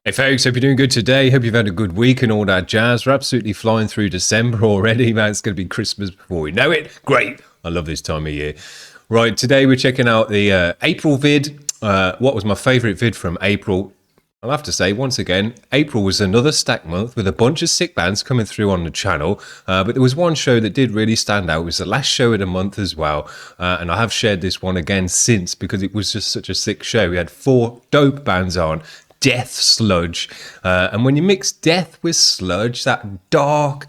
Hey folks, hope you're doing good today. Hope you've had a good week and all that jazz. We're absolutely flying through December already, man. It's going to be Christmas before we know it. Great. I love this time of year. Right, today we're checking out the April vid. What was my favorite vid from April? I'll have to say, once again, April was another stack month with a bunch of sick bands coming through on the channel. But there was one show that did really stand out. It was the last show of the month as well. And I have shared this one again since because it was just such a sick show. We had 4 dope bands on. Death, Sludge, and when you mix death with sludge, that dark,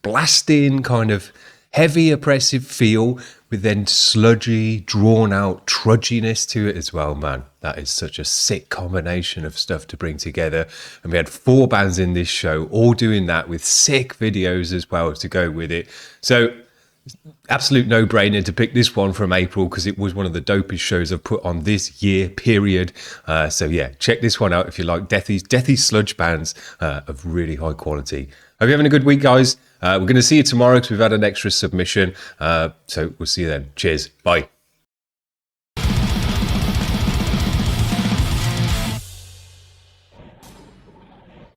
blasting kind of heavy, oppressive feel with then sludgy, drawn out trudginess to it as well, man. That is such a sick combination of stuff to bring together. And we had 4 bands in this show, all doing that with sick videos as well to go with it. So absolute no-brainer to pick this one from April because it was one of the dopest shows I've put on this year period. So yeah, check this one out if you like deathy sludge bands of really high quality. Hope you're having a good week, guys. We're going to see you tomorrow because we've had an extra submission. So we'll see you then. Cheers. Bye.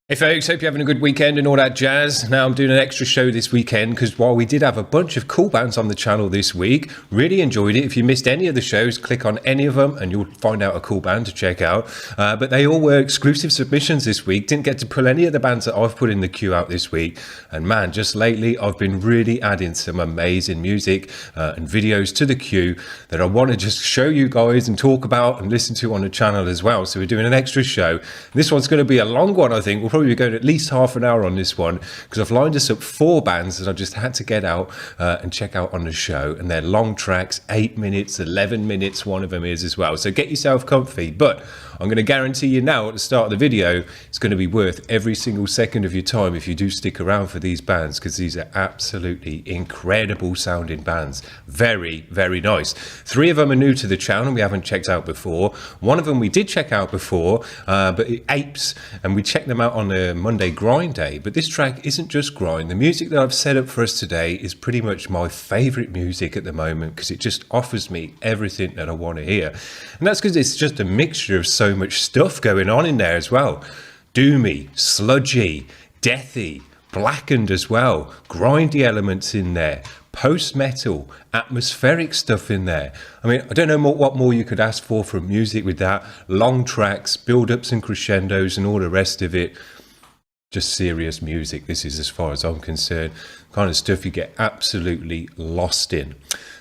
Hey folks, hope you're having a good weekend and all that jazz. Now I'm doing an extra show this weekend because while we did have a bunch of cool bands on the channel this week, really enjoyed it. If you missed any of the shows, click on any of them and you'll find out a cool band to check out. But they all were exclusive submissions this week. Didn't get to pull any of the bands that I've put in the queue out this week. And man, just lately I've been really adding some amazing music and videos to the queue that I want to just show you guys and talk about and listen to on the channel as well. So we're doing an extra show. This one's going to be a long one, I think. We'll probably be going at least half an hour on this one because I've lined us up 4 bands that I just had to get out and check out on the show, and they're long tracks, 8 minutes, 11 minutes one of them is as well, so get yourself comfy. But I'm going to guarantee you now at the start of the video it's going to be worth every single second of your time if you do stick around for these bands, because these are absolutely incredible sounding bands. Very, very nice. 3 of them are new to the channel we haven't checked out before. One of them we did check out before, but Apes, and we checked them out on a Monday grind day. But this track isn't just grind. The music that I've set up for us today is pretty much my favorite music at the moment because it just offers me everything that I want to hear, and that's because it's just a mixture of so much stuff going on in there as well. Doomy, sludgy, deathy, blackened as well, grindy elements in there, post-metal, atmospheric stuff in there. I mean, I don't know what more you could ask for from music with that. Long tracks, build-ups and crescendos and all the rest of it. Just serious music. This is, as far as I'm concerned, kind of stuff you get absolutely lost in.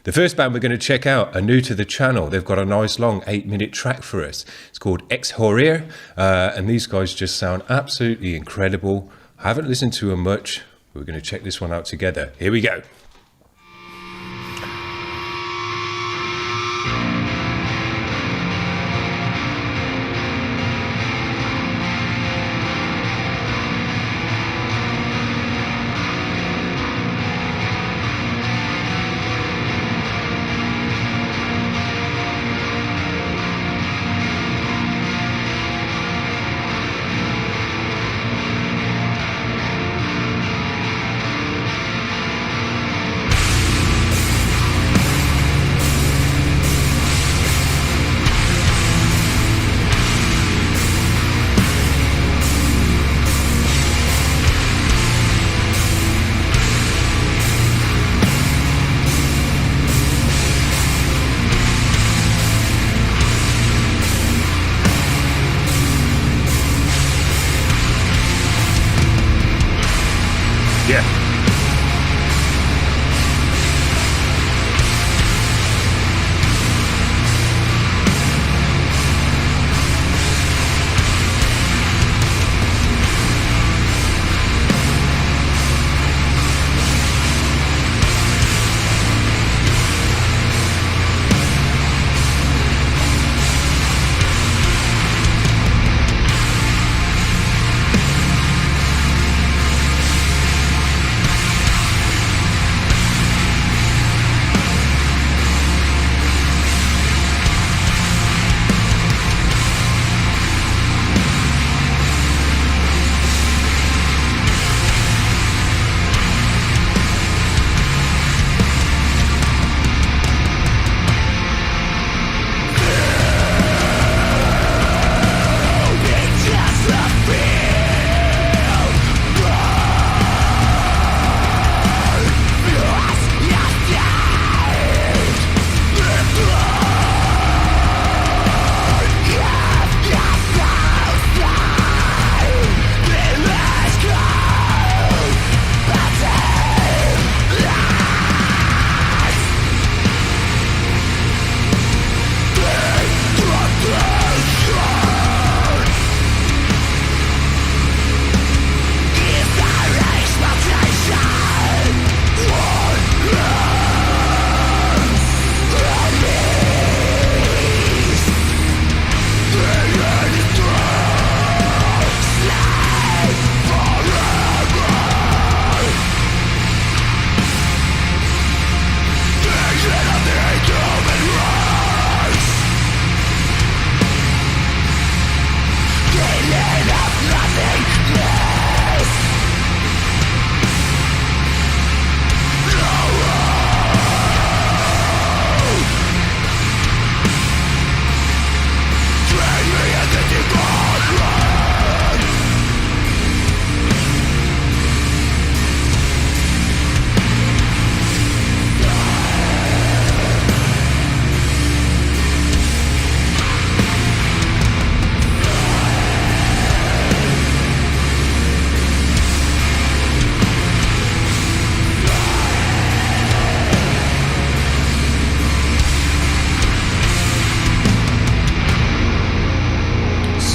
The first band we're going to check out are new to the channel. They've got a nice long 8-minute track for us. It's called Exhaurire, and these guys just sound absolutely incredible. I haven't listened to them much. We're going to check this one out together. Here we go.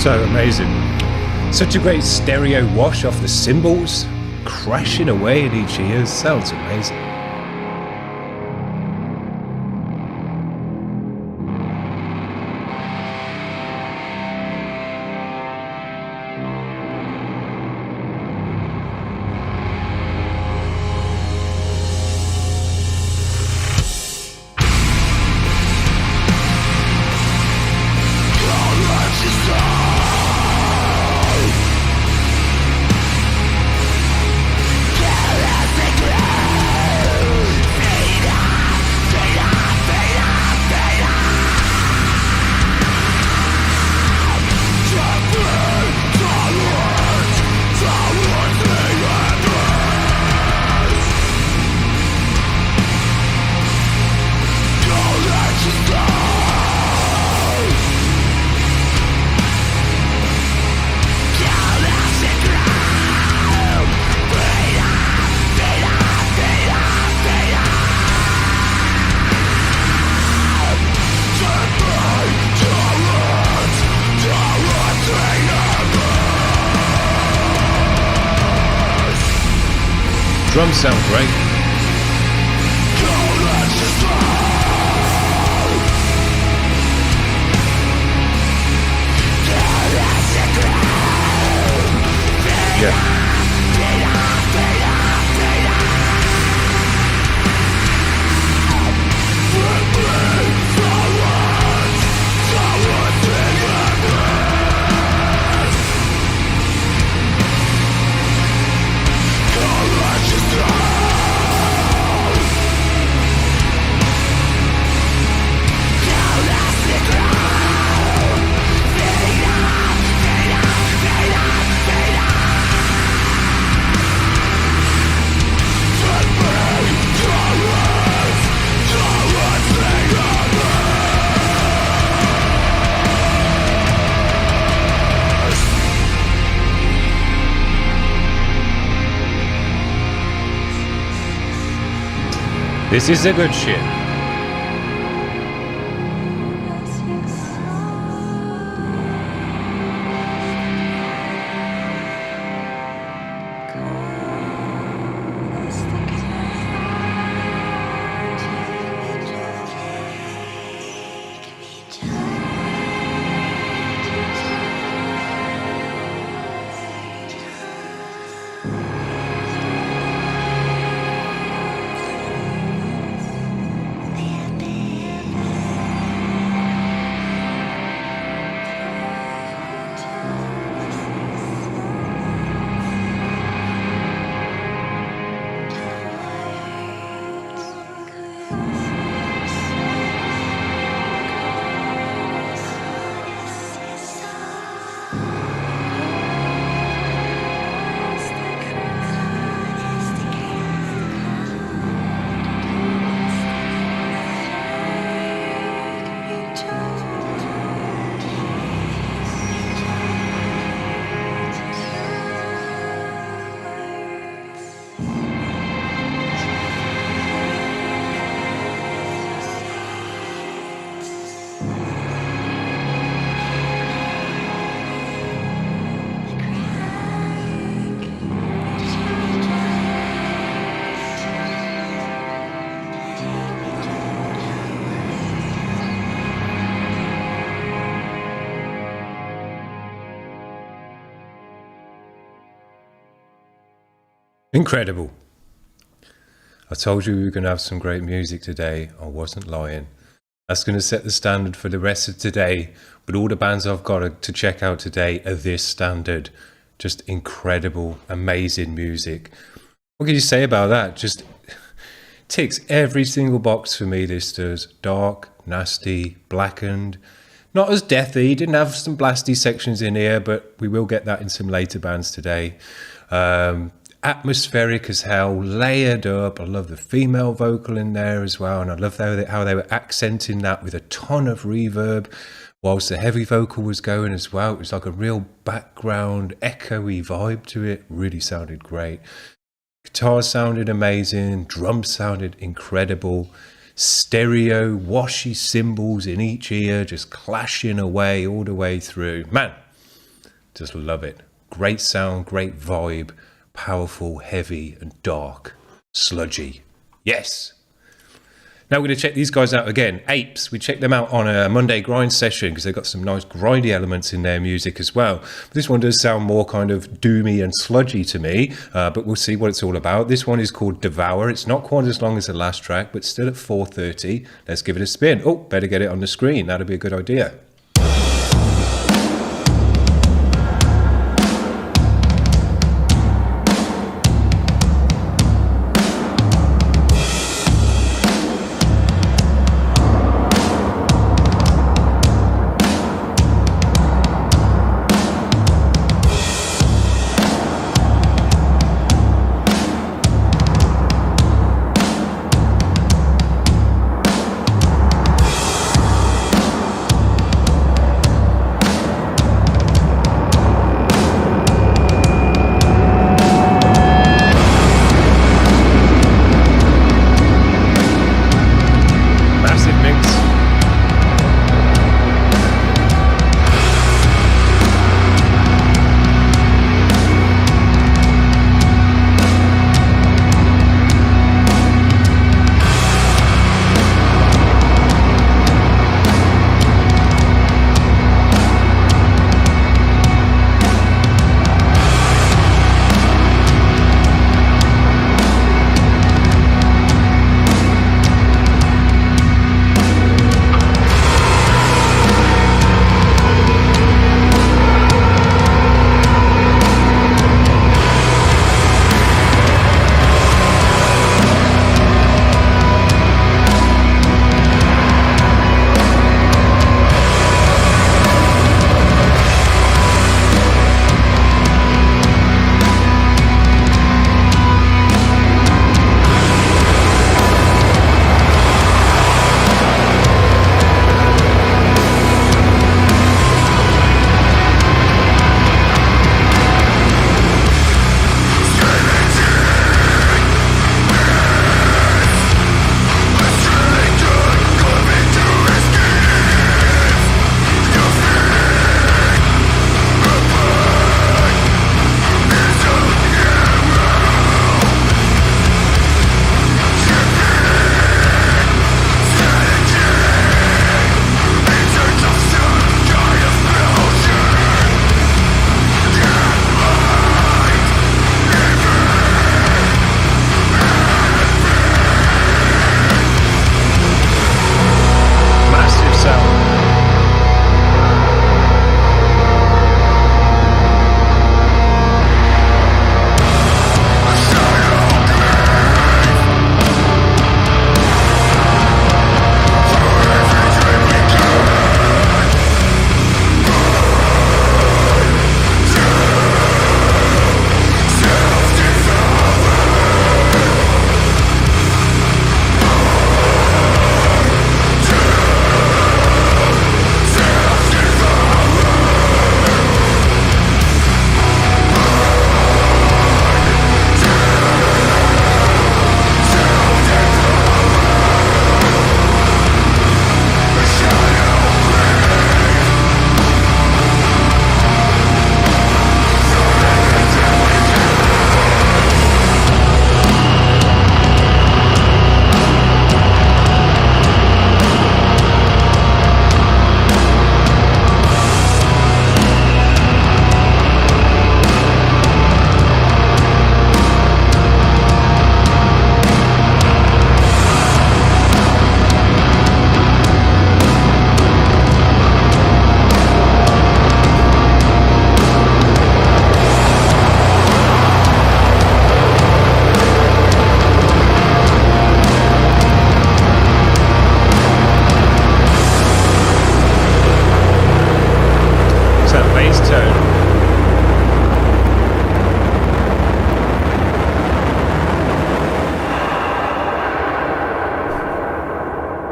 So amazing. Such a great stereo wash off the cymbals, crashing away in each ear. Sounds amazing. Drums sound great. Yeah. This is a good shit. Incredible. I told you we were going to have some great music today. I wasn't lying. That's going to set the standard for the rest of today. But all the bands I've got to check out today are this standard. Just incredible, amazing music. What can you say about that? Just ticks every single box for me, this does. Dark, nasty, blackened. Not as deathy. Didn't have some blasty sections in here, but we will get that in some later bands today. Atmospheric as hell, layered up. I love the female vocal in there as well, and I love how they were accenting that with a ton of reverb whilst the heavy vocal was going as well. It was like a real background echoey vibe to it. Really sounded great. Guitar sounded amazing, drums sounded incredible, stereo washy cymbals in each ear just clashing away all the way through. Man, Just love it. Great sound, great vibe, powerful, heavy and dark. Sludgy. Yes. Now we're going to check these guys out again. Apes, we checked them out on a Monday grind session because they've got some nice grindy elements in their music as well. But this one does sound more kind of doomy and sludgy to me, but we'll see what it's all about. This one is called DEVOUR. It's not quite as long as the last track, but still at 4:30. Let's give it a spin. Oh, better get it on the screen. That'll be a good idea.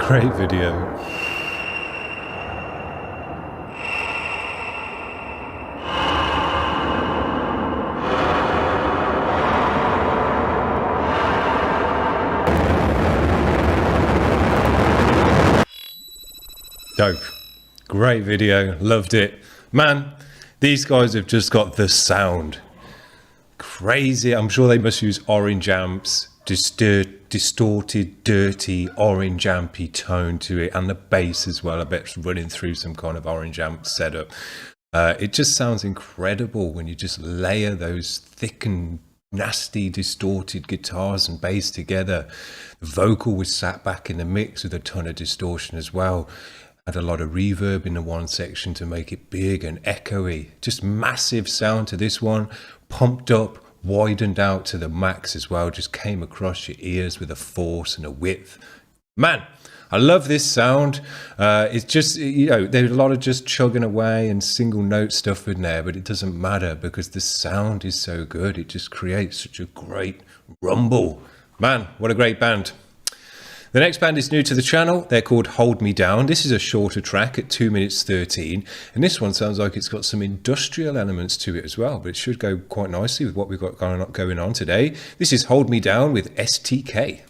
Great video. Dope. Great video. Loved it. Man, These guys have just got the sound. Crazy. I'm sure they must use orange amps, distorted, dirty, orange ampy tone to it, and the bass as well. I bet it's running through some kind of orange amp setup. It just sounds incredible when you just layer those thick and nasty, distorted guitars and bass together. The vocal was sat back in the mix with a ton of distortion as well. Had a lot of reverb in the one section to make it big and echoey. Just massive sound to this one, pumped up, widened out to the max as well. Just came across your ears with a force and a width. Man, I love this sound. It's just, you know, there's a lot of just chugging away and single note stuff in there, but it doesn't matter because the sound is so good. It just creates such a great rumble. Man, what a great band. The next band is new to the channel. They're called Hold Me Down. This is a shorter track at 2 minutes 13. And this one sounds like it's got some industrial elements to it as well, but it should go quite nicely with what we've got going on today. This is Hold Me Down with STK.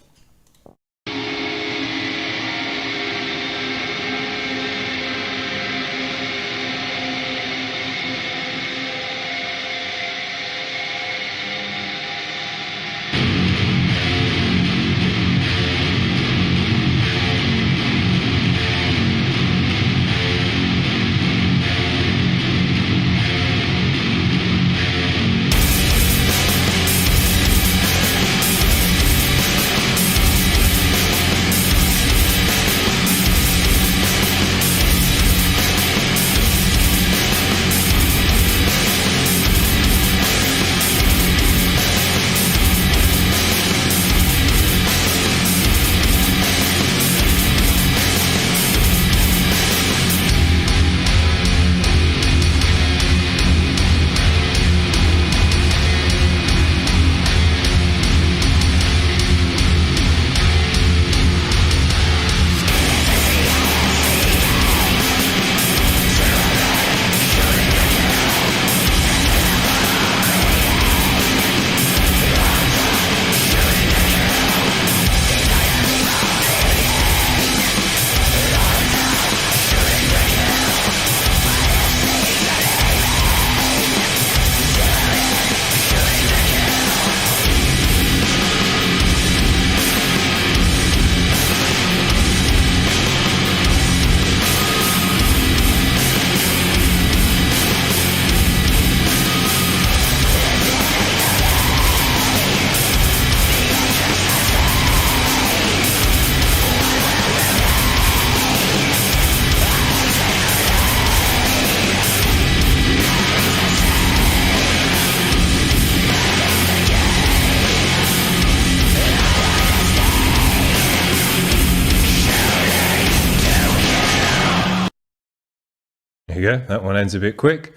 There you go. That one ends a bit quick.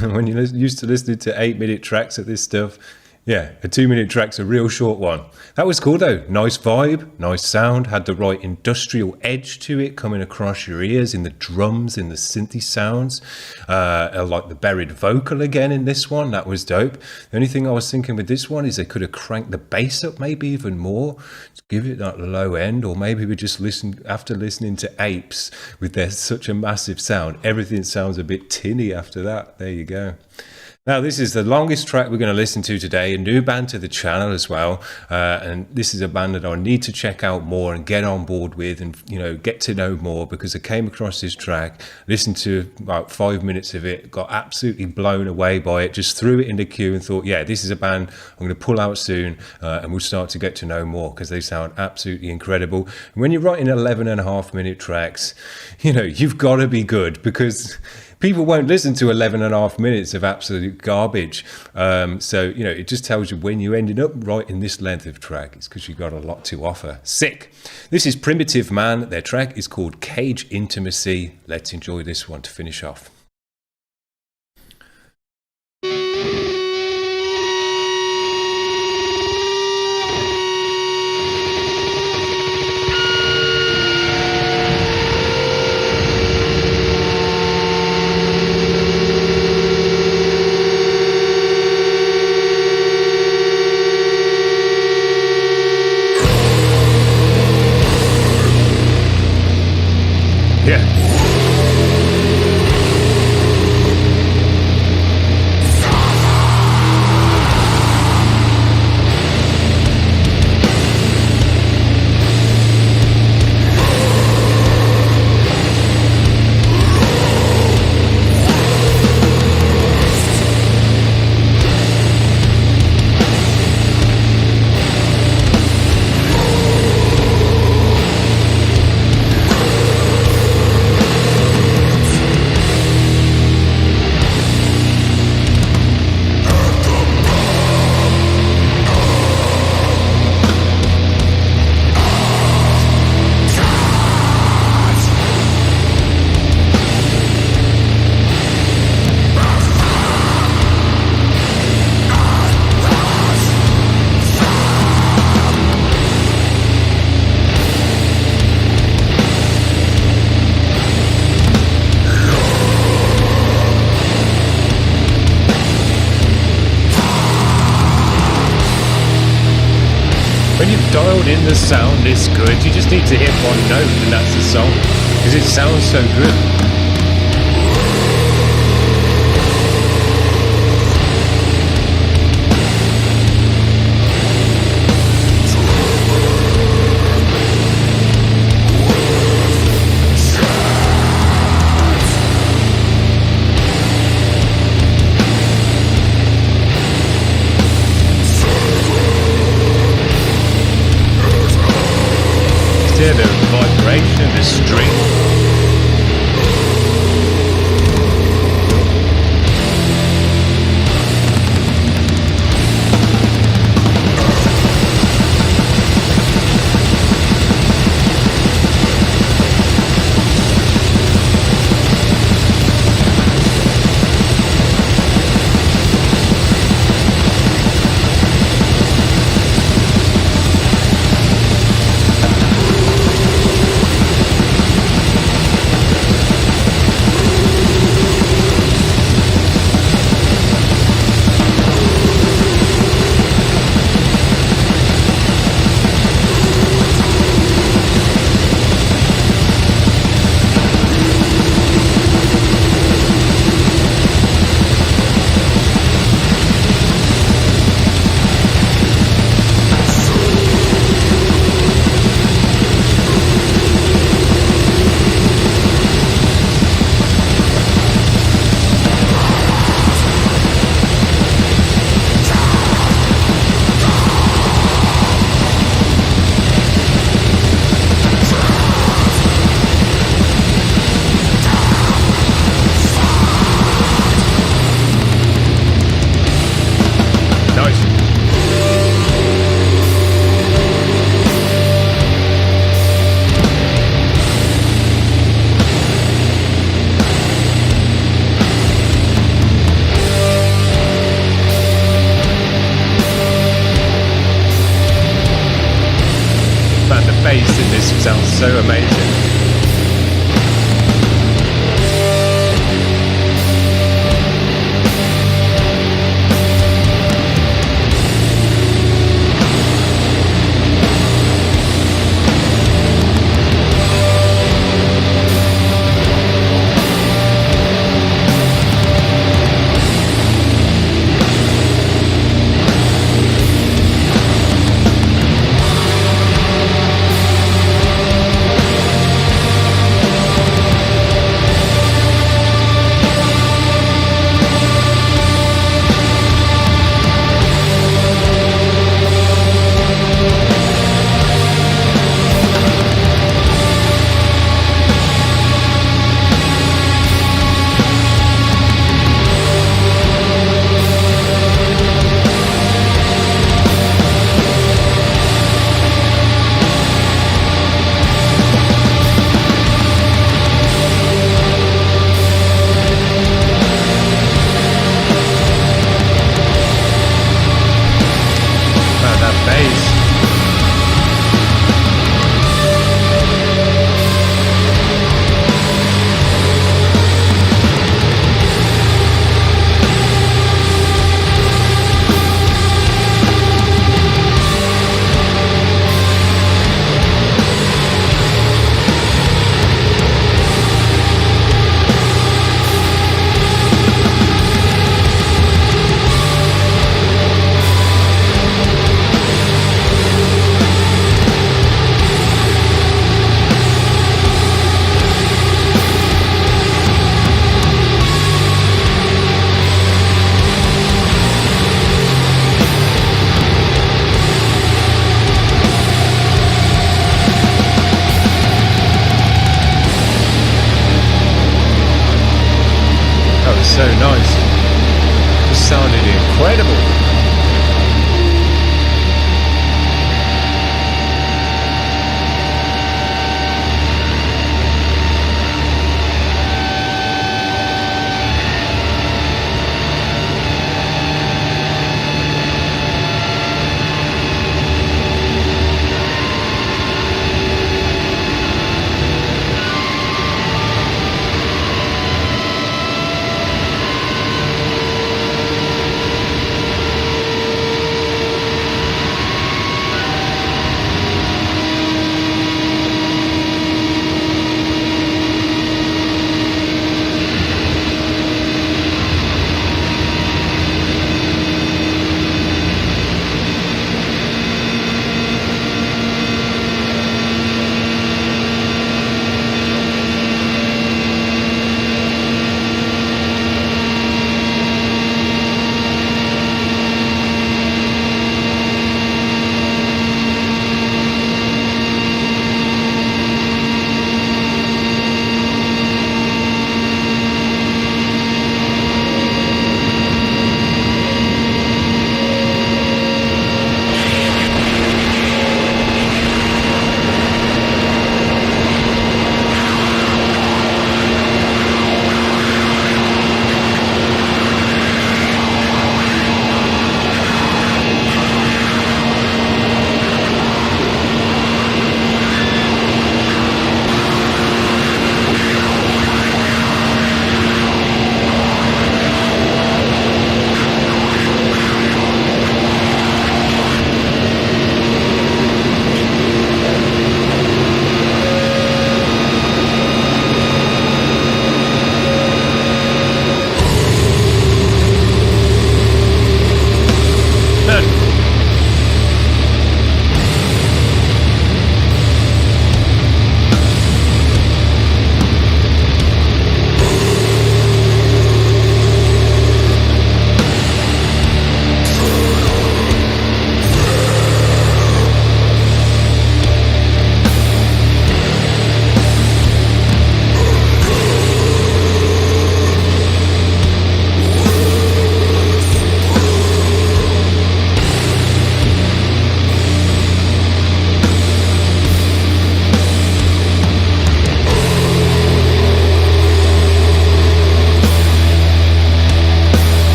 When you're used to listening to 8-minute tracks of this stuff, yeah, a 2-minute track's a real short one. That was cool though. Nice vibe, nice sound, had the right industrial edge to it coming across your ears in the drums, in the synthy sounds. I like the buried vocal again in this one. That was dope. The only thing I was thinking with this one is they could have cranked the bass up maybe even more to give it that low end, or maybe we just after listening to Apes with their such a massive sound, everything sounds a bit tinny after that. There you go. Now, this is the longest track we're going to listen to today, a new band to the channel as well. And this is a band that I need to check out more and get on board with and, you know, get to know more, because I came across this track, listened to about 5 minutes of it, got absolutely blown away by it, just threw it in the queue and thought, yeah, this is a band I'm going to pull out soon and we'll start to get to know more, because they sound absolutely incredible. And when you're writing 11.5-minute tracks, you know, you've got to be good, because people won't listen to 11.5 minutes of absolute garbage. So, you know, it just tells you when you ended up writing this length of track, it's because you've got a lot to offer. Sick. This is Primitive Man. Their track is called Cage Intimacy. Let's enjoy this one to finish off. dialed in the sound this good. You just need to hit one note and that's the song, because it sounds so good. Hear the vibration of the string. bass in this sounds so amazing. So nice. It sounded incredible.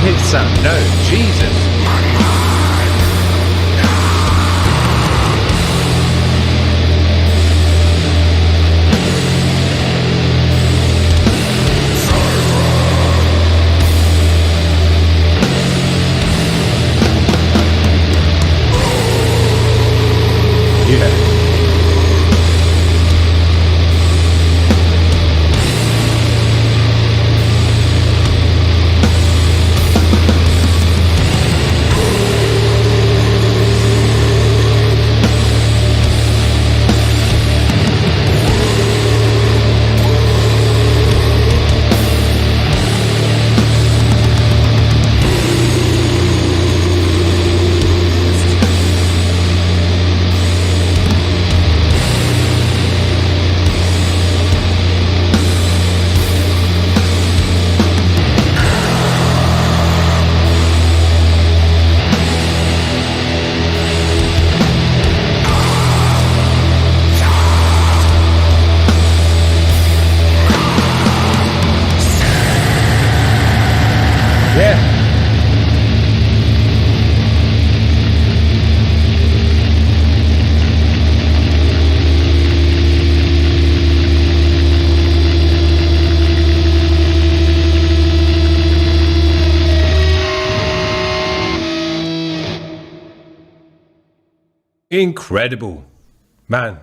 hits that note, Jesus. Yeah. Incredible, man.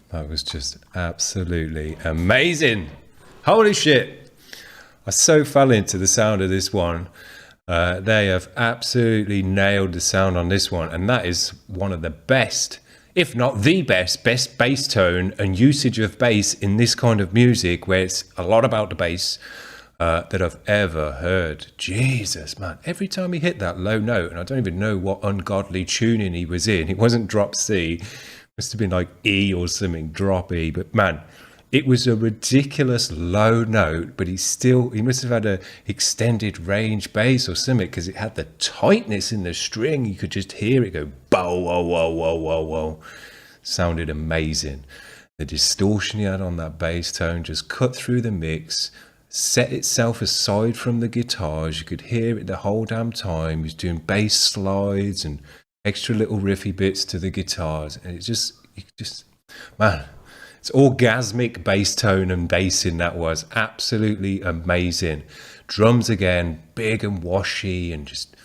That was just absolutely amazing. Holy shit. I so fell into the sound of this one. They have absolutely nailed the sound on this one, and that is one of the best, if not the best bass tone and usage of bass in this kind of music, where it's a lot about the bass, that I've ever heard. Jesus, man. Every time he hit that low note, and I don't even know what ungodly tuning he was in. It wasn't drop C. It must have been like E or something, drop E. But man, it was a ridiculous low note, but he must have had a extended range bass or something, because it had the tightness in the string. You could just hear it go, bow, whoa, whoa, whoa, whoa, whoa. Sounded amazing. The distortion he had on that bass tone just cut through the mix, set itself aside from the guitars. You could hear it the whole damn time. He was doing bass slides and extra little riffy bits to the guitars, and man, it's orgasmic bass tone and bassing. That was absolutely amazing. Drums again, big and washy and just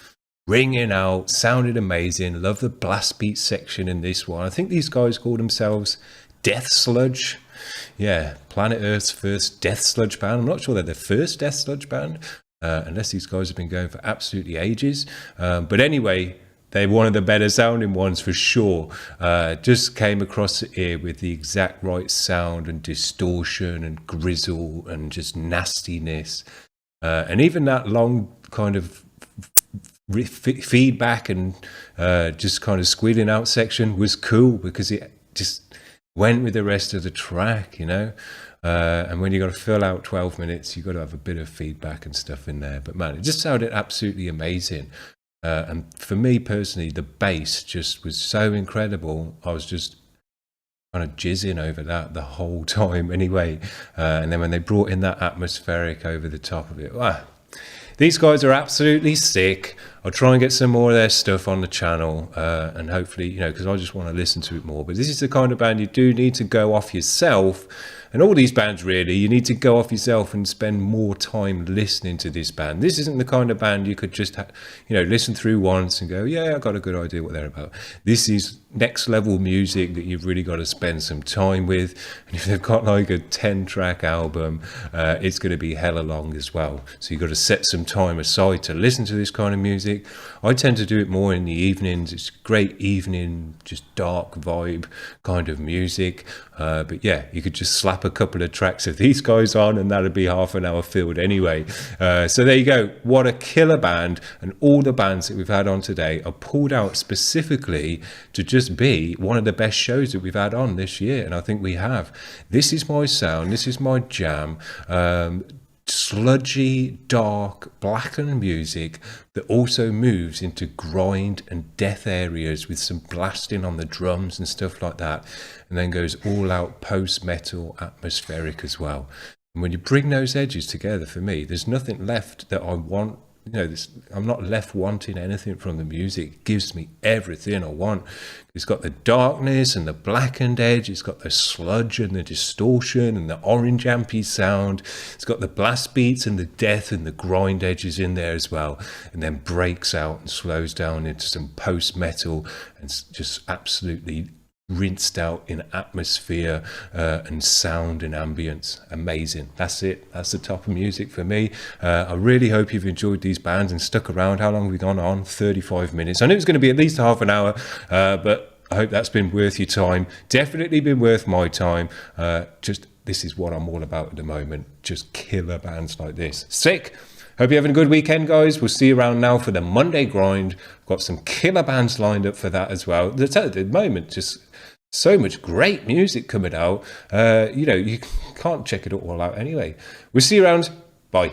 ringing out, sounded amazing. Love the blast beat section in this one. I think these guys call themselves Death Sludge. Yeah, planet Earth's first Death Sludge band. I'm not sure they're the first Death Sludge band, unless these guys have been going for absolutely ages. But anyway, they're one of the better sounding ones for sure. Just came across it here with the exact right sound and distortion and grizzle and just nastiness. And even that long kind of feedback and just kind of squealing out section was cool, because it just went with the rest of the track, you know. And when you got to fill out 12 minutes, you got to have a bit of feedback and stuff in there. But man, it just sounded absolutely amazing. And for me personally, the bass just was so incredible. I was just kind of jizzing over that the whole time anyway. And then when they brought in that atmospheric over the top of it, wow. These guys are absolutely sick. I'll try and get some more of their stuff on the channel, and hopefully, you know, because I just want to listen to it more. But this is the kind of band you do need to go off yourself. And all these bands, really, you need to go off yourself and spend more time listening to this band. This isn't the kind of band you could just, listen through once and go, yeah, I got a good idea what they're about. This is next level music that you've really got to spend some time with. And if they've got like a 10-track album, it's going to be hella long as well. So you've got to set some time aside to listen to this kind of music. I tend to do it more in the evenings. It's great evening, just dark vibe kind of music. But yeah, you could just slap a couple of tracks of these guys on and that'd be half an hour filled anyway. So there you go. What a killer band. And all the bands that we've had on today are pulled out specifically to just be one of the best shows that we've had on this year. And I think we have. This is my sound. This is my jam. Sludgy, dark, blackened music that also moves into grind and death areas with some blasting on the drums and stuff like that, and then goes all out post-metal atmospheric as well. And when you bring those edges together, for me, there's nothing left that I want. You know, I'm not left wanting anything from the music. It gives me everything I want. It's got the darkness and the blackened edge. It's got the sludge and the distortion and the orange ampy sound. It's got the blast beats and the death and the grind edges in there as well. And then breaks out and slows down into some post-metal and just absolutely rinsed out in atmosphere and sound and ambience. Amazing. That's it. That's the top of music for me. I really hope you've enjoyed these bands and stuck around. How long have we gone on? 35 minutes. I knew it was going to be at least half an hour, but I hope that's been worth your time. Definitely been worth my time. This is what I'm all about at the moment. Just killer bands like this. Sick. Hope you're having a good weekend, guys. We'll see you around now for the Monday grind. Got some killer bands lined up for that as well. At the moment, just so much great music coming out. You know, you can't check it all out anyway. We'll see you around. Bye.